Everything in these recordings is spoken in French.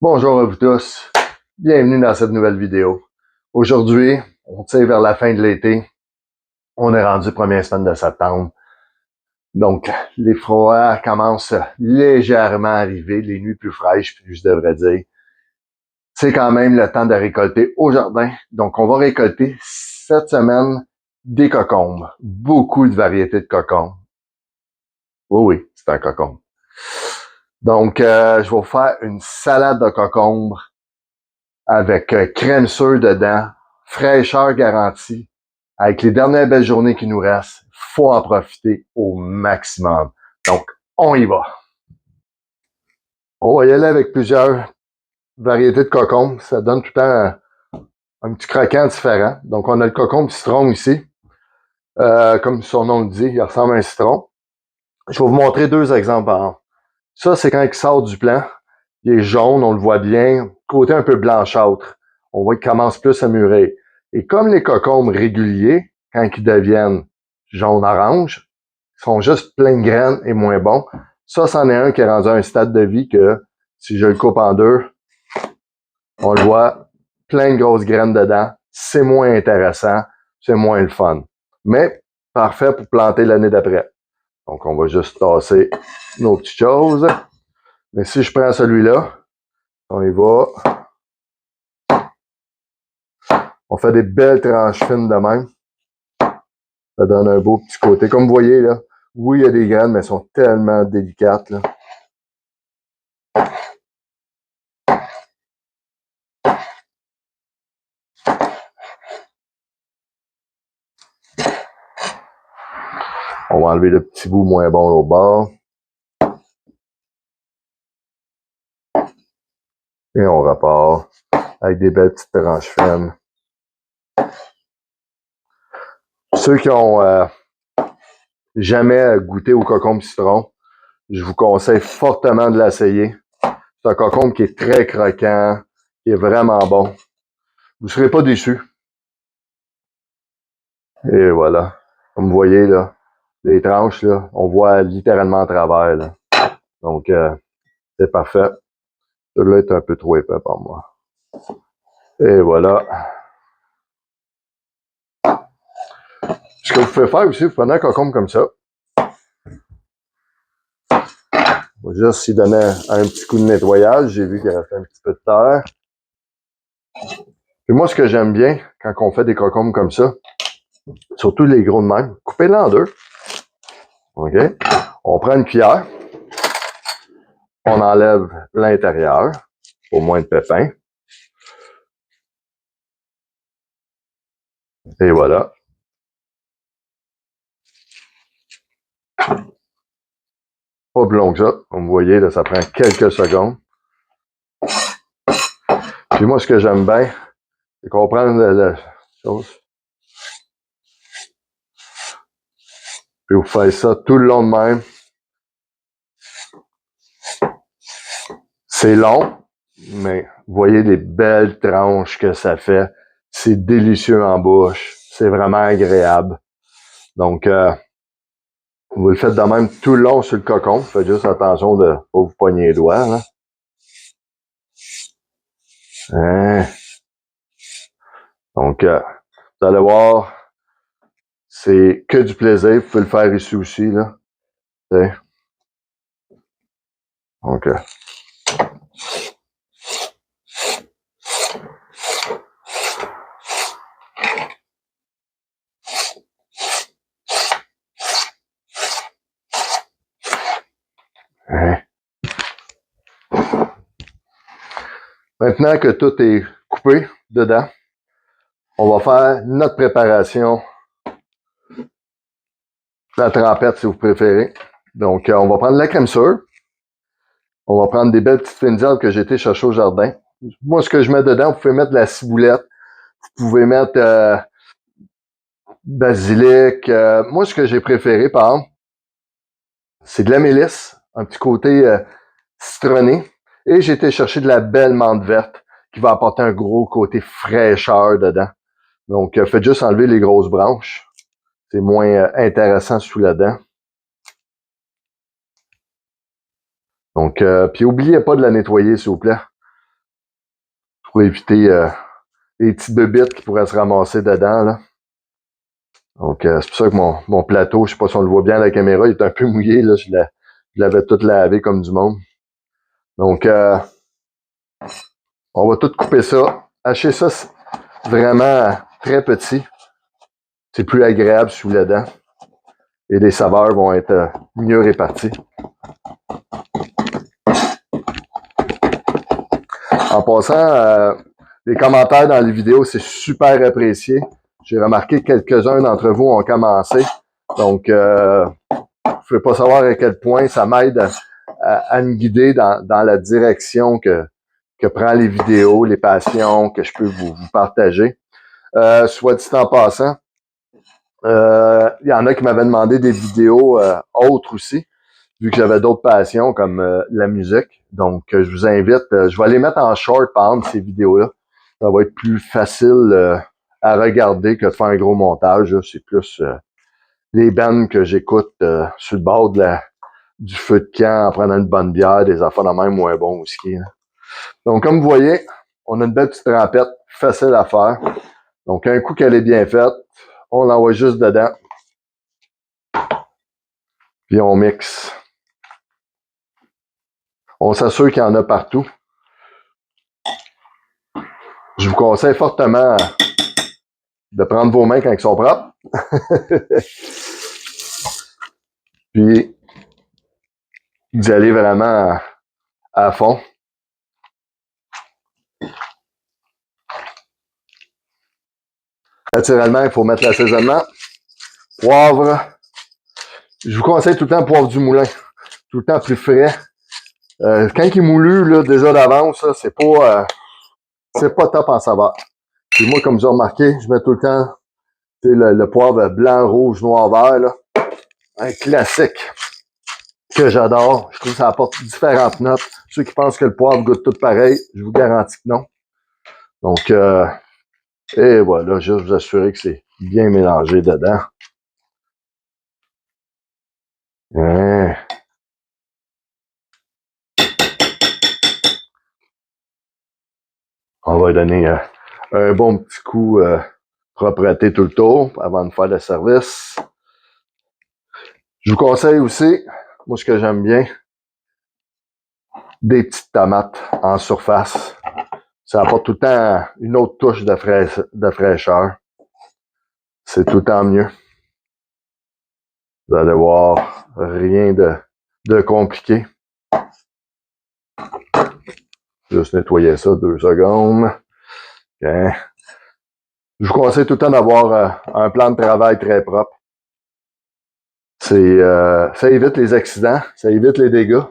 Bonjour à vous tous, bienvenue dans cette nouvelle vidéo. Aujourd'hui, on tire vers la fin de l'été, on est rendu première semaine de septembre, donc les froids commencent légèrement à arriver, les nuits plus fraîches, je devrais dire. C'est quand même le temps de récolter au jardin, donc on va récolter cette semaine des cocombes, beaucoup de variétés de cocombes. Oui, c'est un cocombe. Donc, je vais vous faire une salade de cocombes avec crème sûre dedans, fraîcheur garantie. Avec les dernières belles journées qui nous restent, faut en profiter au maximum. Donc, on y va. On va y aller avec plusieurs variétés de cocombes. Ça donne tout le temps un petit croquant différent. Donc, on a le cocombe citron ici. Comme son nom le dit, il ressemble à un citron. Je vais vous montrer deux exemples. Ça, c'est quand il sort du plant. Il est jaune, on le voit bien. Côté un peu blanchâtre. On voit qu'il commence plus à mûrir. Et comme les cocombes réguliers, quand ils deviennent jaune-orange, ils sont juste pleins de graines et moins bons. Ça, c'en est un qui est rendu à un stade de vie que, si je le coupe en deux, on le voit, plein de grosses graines dedans. C'est moins intéressant, c'est moins le fun. Mais, parfait pour planter l'année d'après. Donc, on va juste tasser nos petites choses. Mais si je prends celui-là, on y va. On fait des belles tranches fines de même. Ça donne un beau petit côté. Comme vous voyez, là, oui, il y a des graines, mais elles sont tellement délicates, là. On va enlever le petit bout moins bon au bord. Et on repart avec des belles petites tranches fines. Ceux qui ont jamais goûté au cocombe citron, je vous conseille fortement de l'essayer. C'est un cocombe qui est très croquant, qui est vraiment bon. Vous ne serez pas déçus. Et voilà. Comme vous voyez, là, les tranches, là, on voit littéralement à travers, là. Donc, c'est parfait. Celui-là est un peu trop épais pour moi. Et voilà. Ce que vous pouvez faire aussi, vous prenez un cocombe comme ça. On va juste y donner un petit coup de nettoyage. J'ai vu qu'il restait un petit peu de terre. Puis moi, ce que j'aime bien quand on fait des cocombes comme ça, surtout les gros de même, coupez-les en deux. OK? On prend une cuillère. On enlève l'intérieur, au moins de pépins. Et voilà. Pas plus long que ça. Comme vous voyez, là, ça prend quelques secondes. Puis moi, ce que j'aime bien, c'est qu'on prend la chose. Puis vous faites ça tout le long de même. C'est long, mais vous voyez les belles tranches que ça fait. C'est délicieux en bouche. C'est vraiment agréable. Donc, vous le faites de même tout le long sur le cocon. Faites juste attention de ne pas vous pogner les doigts. Là. Hein? Donc, vous allez voir, c'est que du plaisir. Vous pouvez le faire ici aussi. Là. T'sais. Donc, hein? Maintenant que tout est coupé dedans, on va faire notre préparation. La trempette, si vous préférez. Donc, on va prendre la crème sûre. On va prendre des belles petites fines herbes que j'ai été chercher au jardin. Moi, ce que je mets dedans, vous pouvez mettre de la ciboulette. Vous pouvez mettre basilic. Moi, ce que j'ai préféré, par exemple, c'est de la mélisse. Un petit côté citronné. Et j'ai été chercher de la belle menthe verte qui va apporter un gros côté fraîcheur dedans. Donc, faites juste enlever les grosses branches. C'est moins intéressant sous la dent. Donc, puis oubliez pas de la nettoyer, s'il vous plaît. pour éviter les petites bébites qui pourraient se ramasser dedans, là. Donc, c'est pour ça que mon plateau, je sais pas si on le voit bien à la caméra, il est un peu mouillé, là. Je l'avais tout lavé comme du monde. Donc, on va tout couper ça. Hacher ça vraiment très petit. C'est plus agréable sous la dent. Et les saveurs vont être mieux réparties. En passant, les commentaires dans les vidéos, c'est super apprécié. J'ai remarqué que quelques-uns d'entre vous ont commencé. Donc, je ne pouvez pas savoir à quel point ça m'aide à me guider dans la direction que prend les vidéos, les passions que je peux vous partager. Soit dit en passant, il y en a qui m'avaient demandé des vidéos autres aussi, vu que j'avais d'autres passions comme la musique. Donc, je vous invite, je vais les mettre en short, par exemple, ces vidéos-là. Ça va être plus facile à regarder que de faire un gros montage. C'est plus les bands que j'écoute sur le bord du feu de camp en prenant une bonne bière, des affaires de même moins bon whisky. Là. Donc, comme vous voyez, on a une belle petite trempette, facile à faire. Donc, un coup qu'elle est bien faite, on l'envoie juste dedans. Puis on mixe. On s'assure qu'il y en a partout. Je vous conseille fortement de prendre vos mains quand ils sont propres. Puis d'y aller vraiment à fond. Naturellement, il faut mettre l'assaisonnement. Poivre. Je vous conseille tout le temps le poivre du moulin. Tout le temps plus frais. Quand il est moulu, là, déjà d'avance, c'est pas top en saveur. Puis moi, comme vous avez remarqué, je mets tout le temps le poivre blanc, rouge, noir, vert. Là. Un classique que j'adore. Je trouve que ça apporte différentes notes. Ceux qui pensent que le poivre goûte tout pareil, je vous garantis que non. Donc, et voilà, juste vous assurer que c'est bien mélangé dedans. Hein. On va donner un bon petit coup propreté tout le tour avant de faire le service. Je vous conseille aussi, moi ce que j'aime bien, des petites tomates en surface. Ça apporte tout le temps une autre touche de fraîcheur. C'est tout le temps mieux. Vous allez voir, rien de compliqué. Juste nettoyer ça 2 secondes. Okay. Je vous conseille tout le temps d'avoir un plan de travail très propre. Ça évite les accidents, ça évite les dégâts.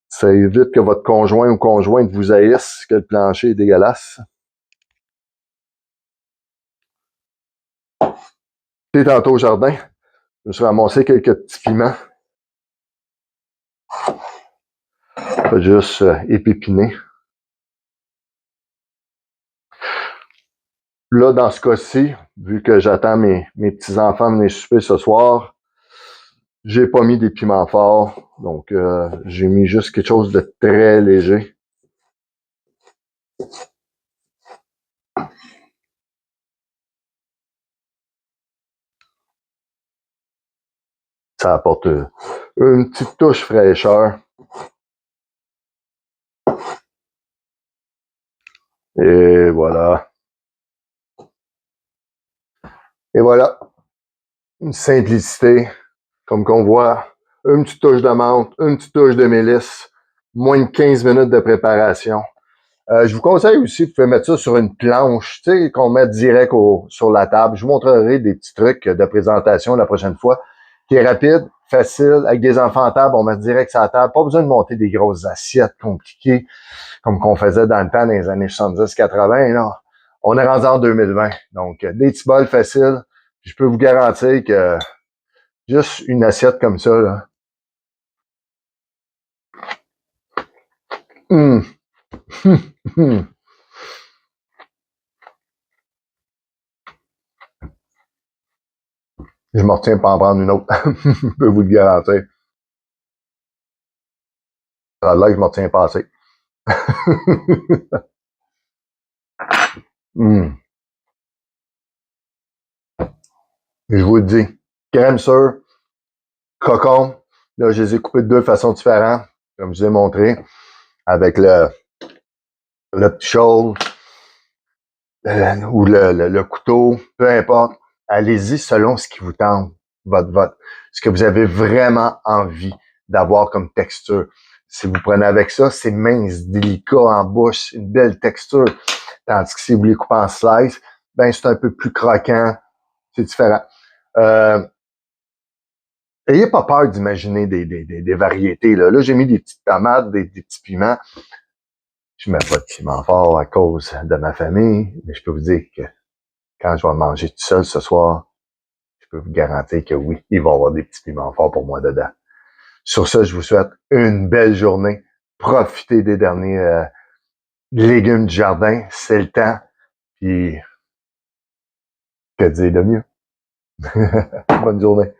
Ça évite que votre conjoint ou conjointe vous haïsse, que le plancher est dégueulasse. Et tantôt au jardin, je me suis ramassé quelques petits piments. Pas juste épépiner. Là, dans ce cas-ci, vu que j'attends mes petits-enfants venir souper ce soir, j'ai pas mis des piments forts. Donc, j'ai mis juste quelque chose de très léger. Ça apporte une petite touche fraîcheur. Et voilà. Et voilà. Une simplicité. Comme qu'on voit, une petite touche de menthe, une petite touche de mélisse, moins de 15 minutes de préparation. Je vous conseille aussi, vous pouvez mettre ça sur une planche, tu sais, qu'on met direct sur la table. Je vous montrerai des petits trucs de présentation la prochaine fois, qui est rapide, facile, avec des enfants à table, on met direct sur la table. Pas besoin de monter des grosses assiettes compliquées, comme qu'on faisait dans le temps, dans les années 70-80, là. On est rendu en 2020. Donc, des petits bols faciles. Je peux vous garantir que juste une assiette comme ça, là. Hum. Je me retiens pas en prendre une autre. Je peux vous le garantir. Ça a l'air que je me retiens pas assez. Hum. Je vous le dis, crème sure, cocon, là, je les ai coupés de deux façons différentes, comme je vous ai montré, avec le petit chaud ou le couteau, peu importe. Allez-y selon ce qui vous tente, ce que vous avez vraiment envie d'avoir comme texture. Si vous prenez avec ça, c'est mince, délicat en bouche, une belle texture. Tandis que si vous les coupez en slice, ben c'est un peu plus croquant, c'est différent. Ayez pas peur d'imaginer des variétés. Là, j'ai mis des petites tomates, des petits piments. Je mets pas de piment fort à cause de ma famille, mais je peux vous dire que quand je vais manger tout seul ce soir, je peux vous garantir que oui, il va y avoir des petits piments forts pour moi dedans. Sur ça, je vous souhaite une belle journée. Profitez des derniers légumes du jardin. C'est le temps. Puis, que dire de mieux? Bonne journée.